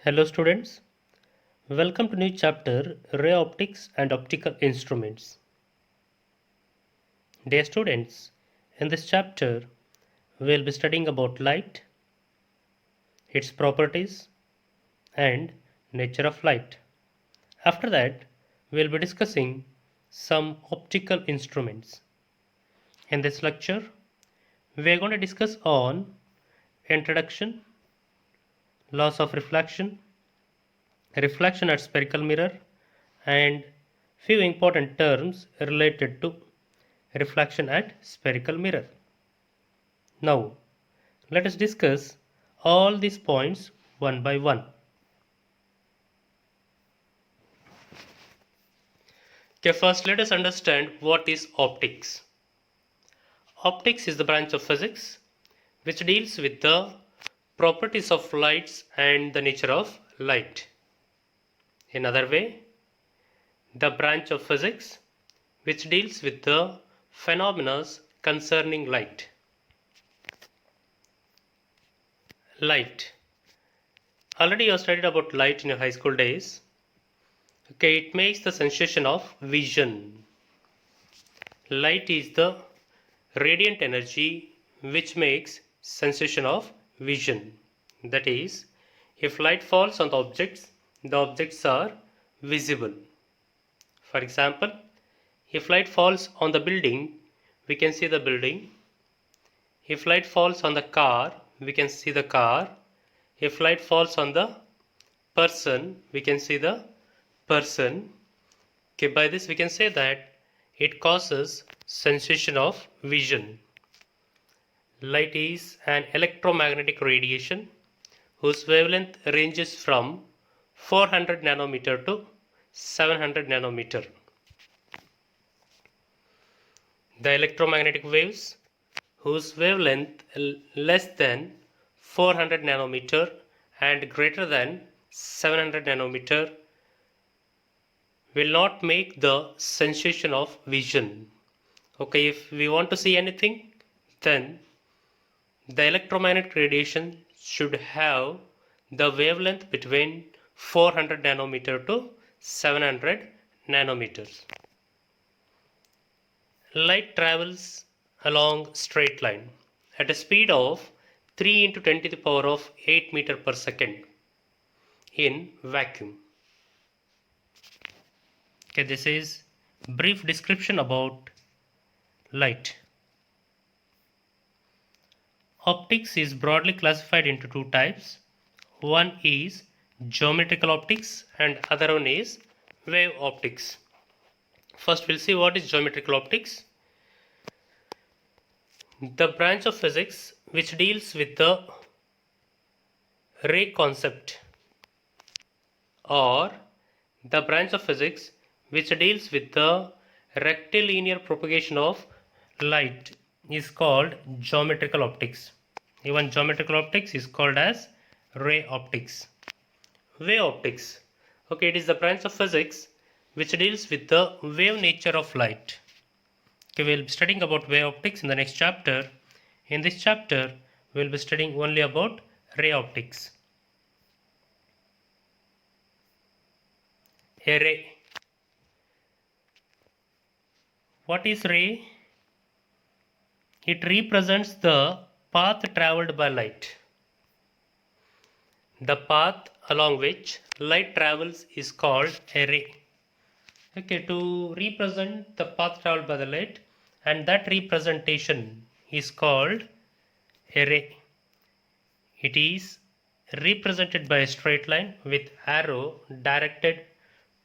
Hello students, welcome to new chapter Ray Optics and Optical Instruments. Dear students, in this chapter we will be studying about light, its properties and nature of light. After that, we will be discussing some optical instruments. In this lecture, we are going to discuss on introduction, laws of reflection, reflection at spherical mirror and few important terms related to reflection at spherical mirror. Now, let us discuss all these points one by one. Okay, first let us understand what is optics. Optics is the branch of physics which deals with the properties of lights and the nature of light. In other way, the branch of physics which deals with the phenomena concerning light. Light. Already you have studied about light in your high school days. Okay, it makes the sensation of vision. Light is the radiant energy which makes sensation of vision. That is, if light falls on the objects are visible. For example, if light falls on the building, we can see the building. If light falls on the car, we can see the car. If light falls on the person, we can see the person. Okay, by this we can say that it causes sensation of vision. Light is an electromagnetic radiation whose wavelength ranges from 400 nanometer to 700 nanometer. The electromagnetic waves whose wavelength less than 400 nanometer and greater than 700 nanometer will not make the sensation of vision. Okay, if we want to see anything, then the electromagnetic radiation should have the wavelength between 400 nanometer to 700 nanometers. Light travels along straight line at a speed of 3 into 10 to the power of 8 meter per second in vacuum. Okay, this is brief description about light. Optics is broadly classified into two types. One is geometrical optics and other one is wave optics. First we'll see what is geometrical optics. The branch of physics which deals with the ray concept, or the branch of physics which deals with the rectilinear propagation of light is called geometrical optics. Even geometrical optics is called as ray optics. Wave optics. Okay, it is the branch of physics which deals with the wave nature of light. Okay, we will be studying about wave optics in the next chapter. In this chapter, we will be studying only about ray optics. A ray. What is ray? It represents the path travelled by light. The path along which light travels is called a ray. Okay, to represent the path travelled by the light, and that representation is called a ray. It is represented by a straight line with arrow directed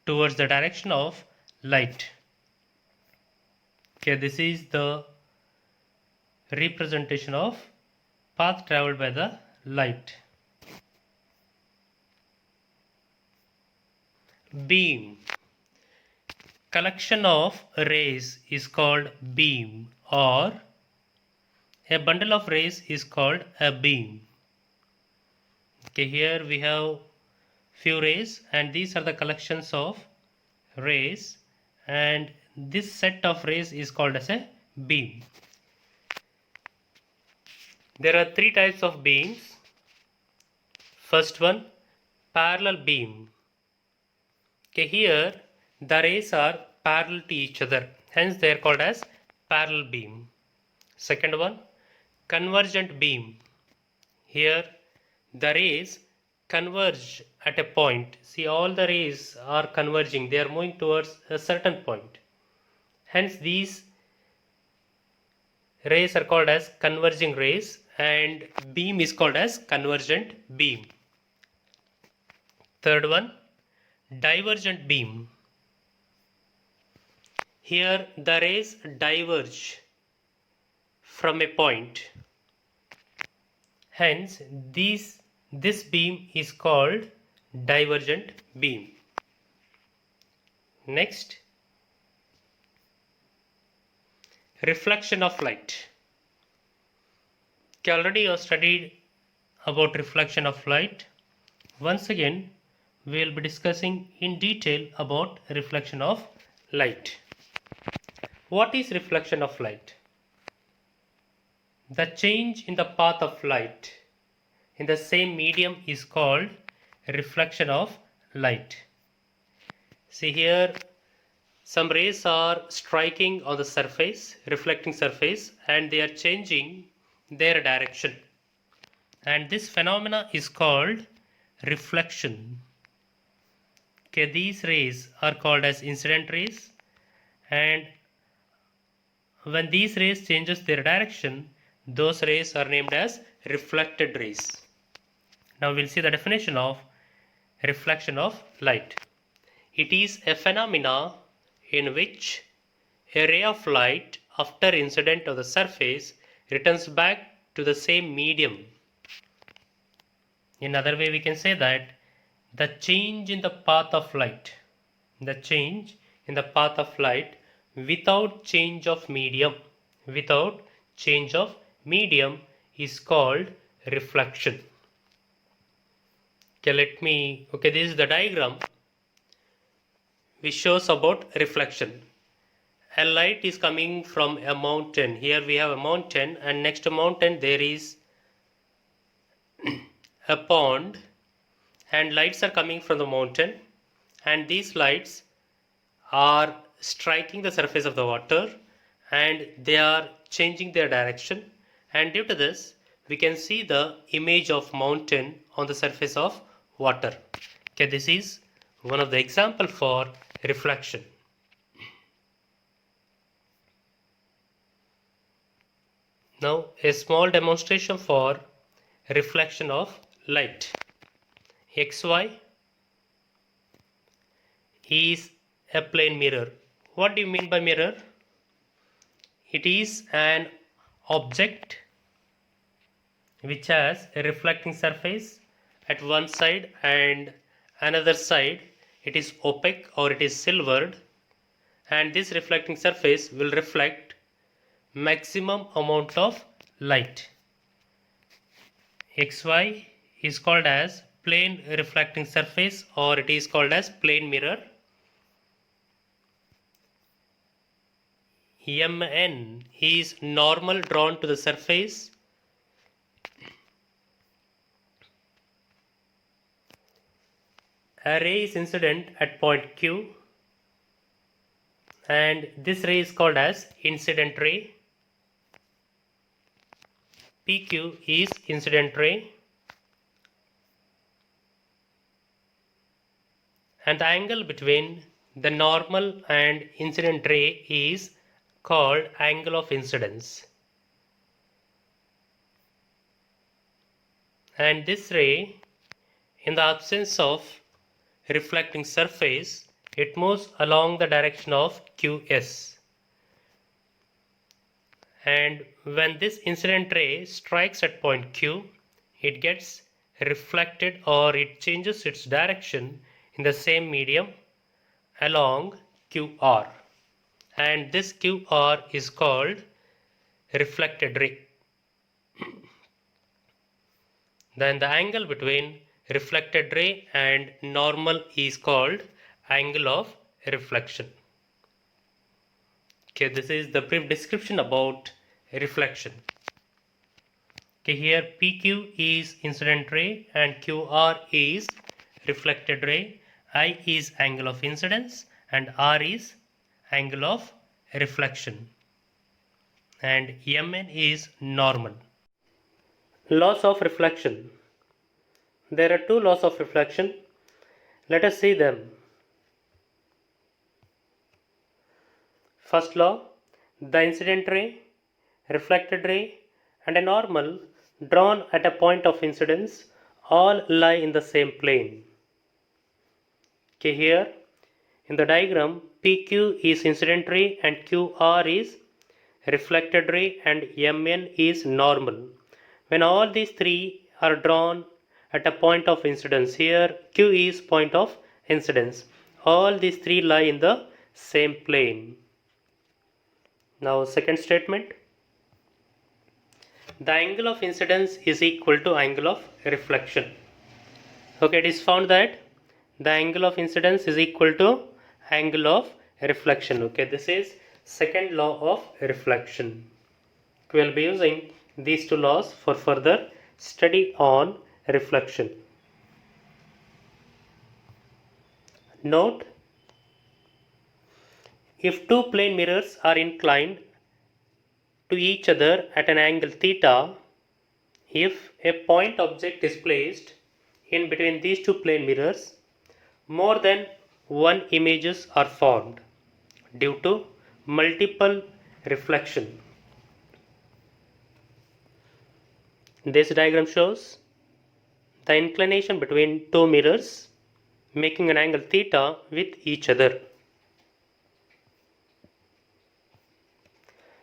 towards the direction of light. Okay, this is the representation of path travelled by the light. Beam. Collection of rays is called beam, or a bundle of rays is called a beam. Okay, here we have few rays and these are the collections of rays, and this set of rays is called as a beam. There are three types of beams. First one, parallel beam. Okay, here the rays are parallel to each other, hence they are called as parallel beam. Second one, convergent beam. Here the rays converge at a point. See, all the rays are converging, they are moving towards a certain point. Hence these rays are called as converging rays and beam is called as convergent beam. Third one, divergent beam. Here the rays diverge from a point. Hence this beam is called divergent beam. Next, reflection of light. Okay, already you have studied about reflection of light. Once again, we will be discussing in detail about reflection of light. What is reflection of light? The change in the path of light in the same medium is called reflection of light. See here, some rays are striking on the surface, reflecting surface, and they are changing their direction. And this phenomena is called reflection. Okay, these rays are called as incident rays, and when these rays changes their direction, those rays are named as reflected rays. Now we'll see the definition of reflection of light. It is a phenomena in which a ray of light after incident of the surface returns back to the same medium. In other way we can say that the change in the path of light, without change of medium, is called reflection. Okay, this is the diagram which shows about reflection. A light is coming from a mountain. Here we have a mountain, and next to mountain there is a pond, and lights are coming from the mountain, and these lights are striking the surface of the water and they are changing their direction, and due to this we can see the image of mountain on the surface of water. Okay, this is one of the example for reflection. Now a small demonstration for reflection of light. XY is a plane mirror. What do you mean by mirror? It is an object which has a reflecting surface at one side, and another side it is opaque or it is silvered, and this reflecting surface will reflect maximum amount of light. XY is called as plane reflecting surface, or it is called as plane mirror. MN is normal drawn to the surface. A ray is incident at point Q, and this ray is called as incident ray. PQ is incident ray, and the angle between the normal and incident ray is called angle of incidence. And this ray, in the absence of reflecting surface, it moves along the direction of QS. And when this incident ray strikes at point Q, it gets reflected, or it changes its direction in the same medium along QR, and this QR is called reflected ray. Then the angle between reflected ray and normal is called angle of reflection. Okay, this is the brief description about reflection. Okay, here PQ is incident ray and QR is reflected ray, I is angle of incidence, and R is angle of reflection, and Mn is normal. Laws of reflection. There are two laws of reflection. Let us see them. First law, the incident ray, reflected ray, and a normal drawn at a point of incidence all lie in the same plane. Okay, here in the diagram, PQ is incident ray and QR is reflected ray and Mn is normal. When all these three are drawn at a point of incidence, here Q is point of incidence, all these three lie in the same plane. Now second statement, the angle of incidence is equal to angle of reflection. Okay, it is found that the angle of incidence is equal to angle of reflection. Okay, this is second law of reflection. We will be using these two laws for further study on reflection. Note, if two plane mirrors are inclined to each other at an angle theta, if a point object is placed in between these two plane mirrors, more than one images are formed due to multiple reflection. This diagram shows the inclination between two mirrors making an angle theta with each other.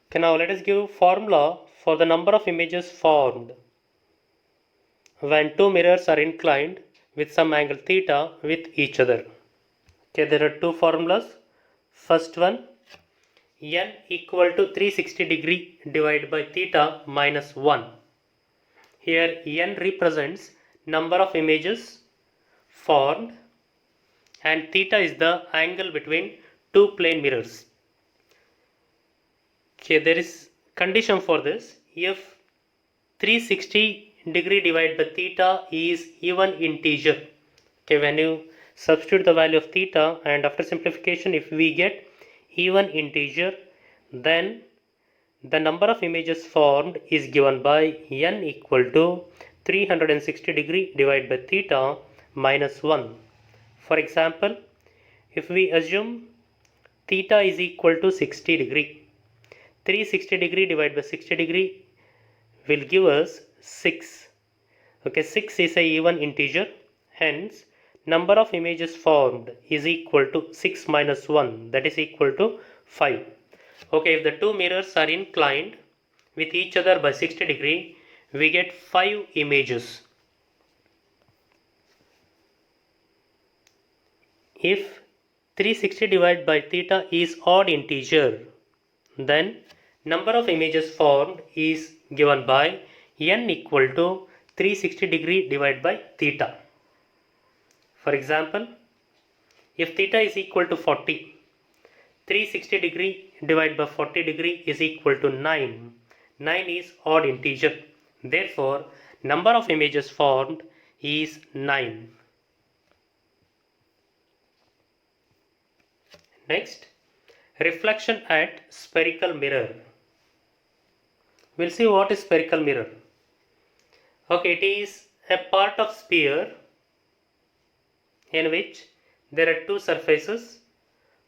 Okay, now let us give formula for the number of images formed when two mirrors are inclined with some angle theta with each other. Okay, there are two formulas. First one, n equal to 360 degree divided by theta minus 1. Here n represents number of images formed and theta is the angle between two plane mirrors. Okay, there is condition for this. If 360 degree divided by theta is even integer. Okay, when you substitute the value of theta and after simplification if we get even integer, then the number of images formed is given by n equal to 360 degree divided by theta minus 1. For example, if we assume theta is equal to 60 degree, 360 degree divided by 60 degree will give us 6. Okay, 6 is a even integer, hence number of images formed is equal to 6 minus 1, that is equal to 5. Okay, if the two mirrors are inclined with each other by 60 degree, we get 5 images. If 360 divided by theta is odd integer, then number of images formed is given by n equal to 360 degree divided by theta. For example, if theta is equal to 40, 360 degree divided by 40 degree is equal to 9. 9 is odd integer. Therefore, number of images formed is 9. Next, reflection at spherical mirror. We'll see what is spherical mirror. Okay, it is a part of sphere in which there are two surfaces.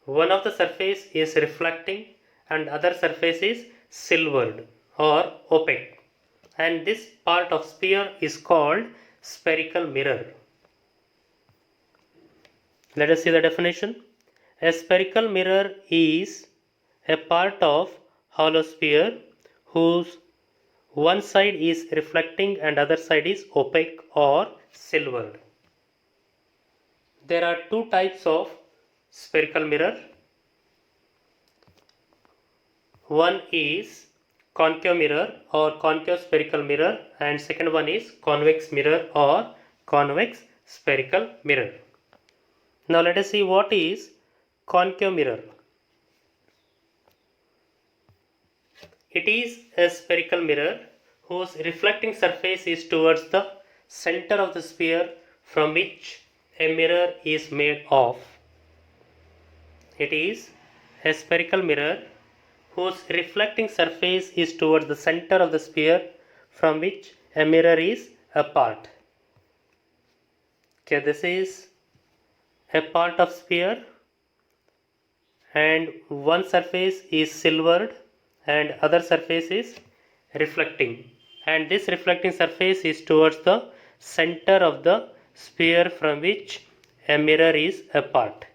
One of the surface is reflecting and other surface is silvered or opaque, and this part of sphere is called spherical mirror. Let us see the definition. A spherical mirror is a part of hollow sphere whose one side is reflecting and other side is opaque or silvered. There are two types of spherical mirror. One is concave mirror or concave spherical mirror, and second one is convex mirror or convex spherical mirror. Now let us see what is concave mirror. It is a spherical mirror whose reflecting surface is towards the center of the sphere from which a mirror is made of? It is a spherical mirror whose reflecting surface is towards the center of the sphere from which a mirror is a part. Okay, this is a part of sphere and one surface is silvered and other surface is reflecting, and this reflecting surface is towards the center of the sphere from which a mirror is a part.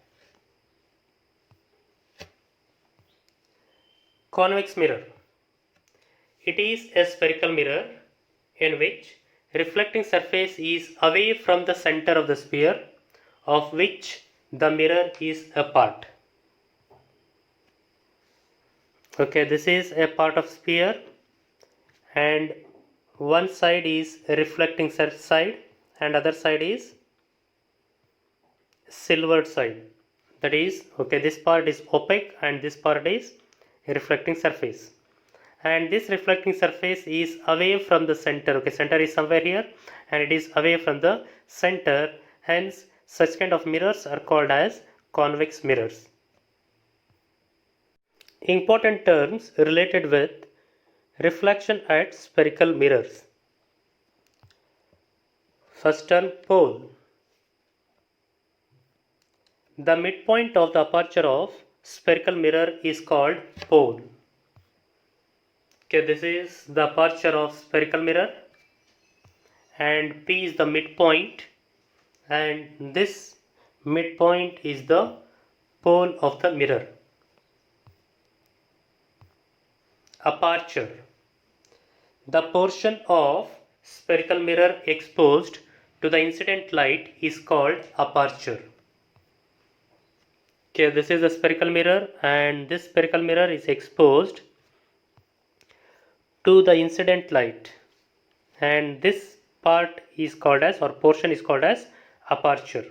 Convex mirror. It is a spherical mirror in which reflecting surface is away from the center of the sphere of which the mirror is a part. Okay, this is a part of sphere and one side is reflecting side and other side is silvered side. That is, okay, this part is opaque and this part is reflecting surface. And this reflecting surface is away from the center. Okay, center is somewhere here and it is away from the center. Hence, such kind of mirrors are called as convex mirrors. Important terms related with reflection at spherical mirrors. First term, pole. The midpoint of the aperture of spherical mirror is called pole. Okay, this is the aperture of spherical mirror and P is the midpoint and this midpoint is the pole of the mirror. Aperture. The portion of spherical mirror exposed to the incident light is called aperture. Okay, this is a spherical mirror and this spherical mirror is exposed to the incident light and this part is called as, or portion is called as, aperture.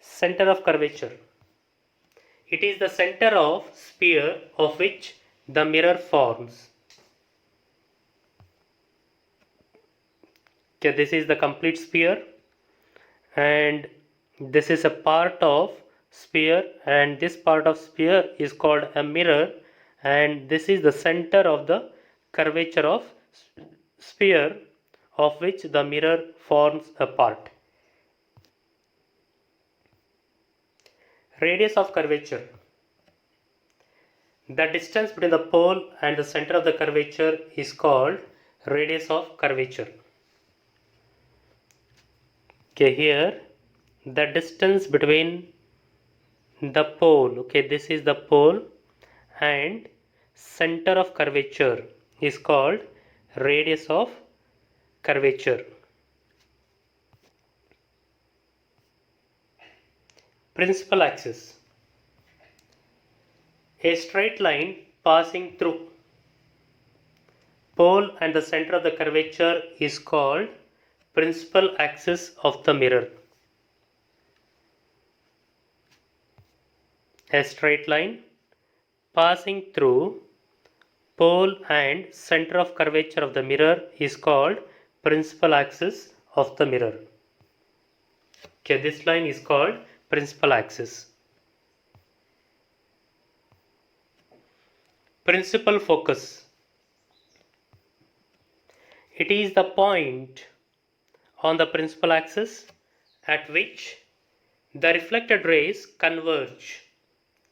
Center of curvature. It is the center of sphere of which the mirror forms. Okay, this is the complete sphere and this is a part of sphere and this part of sphere is called a mirror and this is the center of the curvature of sphere of which the mirror forms a part. Radius of curvature. The distance between the pole and the center of the curvature is called radius of curvature. Okay, here the distance between the pole, okay, this is the pole, and center of curvature is called radius of curvature. Principal axis. A straight line passing through pole and the center of the curvature is called principal axis of the mirror. A straight line passing through pole and center of curvature of the mirror is called principal axis of the mirror. Okay, this line is called principal axis. Principal focus. It is the point on the principal axis at which the reflected rays converge.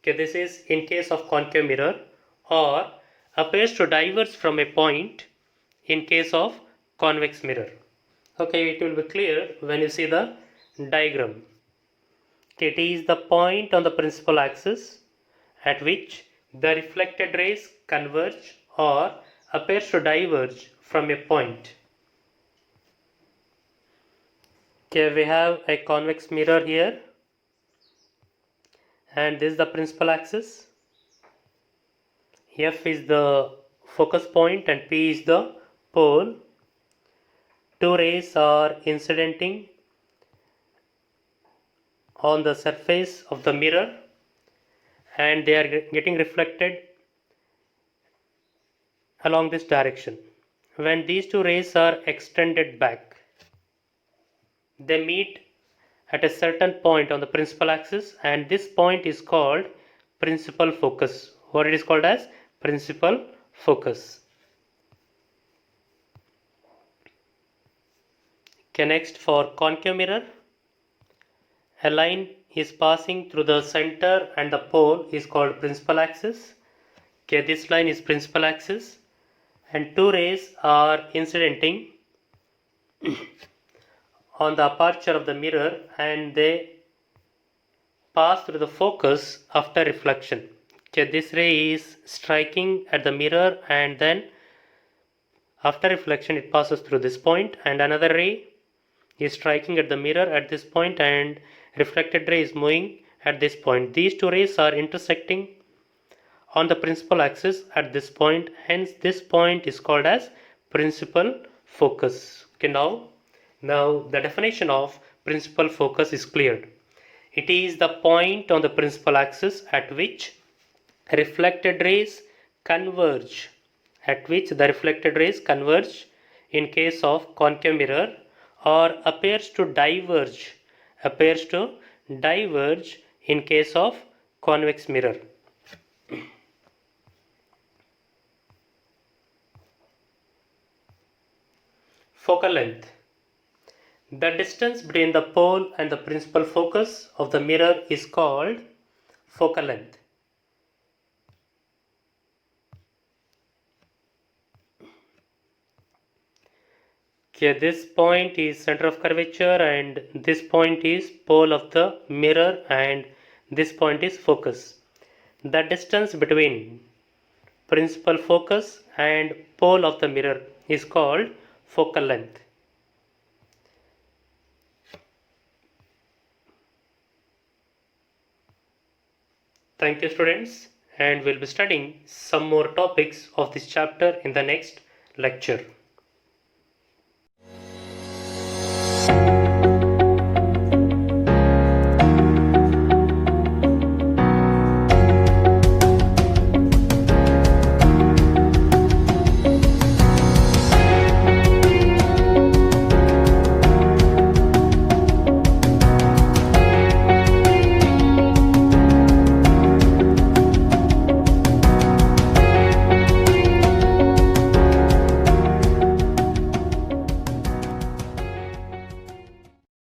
Okay, this is in case of concave mirror, or appears to diverge from a point in case of convex mirror. Okay, it will be clear when you see the diagram. It is the point on the principal axis at which the reflected rays converge or appears to diverge from a point. Okay, we have a convex mirror here and this is the principal axis. F is the focus point and P is the pole. Two rays are incidenting on the surface of the mirror and they are getting reflected along this direction. When these two rays are extended back, They meet at a certain point on the principal axis, and this point is called principal focus. What it is called as? Principal focus. Okay, next for concave mirror, a line is passing through the center and the pole is called principal axis. Okay, this line is principal axis, and two rays are incidenting on the aperture of the mirror, and they pass through the focus after reflection. Okay, this ray is striking at the mirror, and then after reflection it passes through this point, and another ray is striking at the mirror at this point, and reflected ray is moving at this point. These two rays are intersecting on the principal axis at this point, hence this point is called as principal focus. Okay, now the definition of principal focus is cleared. It is the point on the principal axis at which reflected rays converge, in case of concave mirror, or appears to diverge in case of convex mirror. Focal length. The distance between the pole and the principal focus of the mirror is called focal length. Okay, this point is center of curvature, and this point is pole of the mirror, and this point is focus. The distance between principal focus and pole of the mirror is called focal length. Thank you, students, and we'll be studying some more topics of this chapter in the next lecture.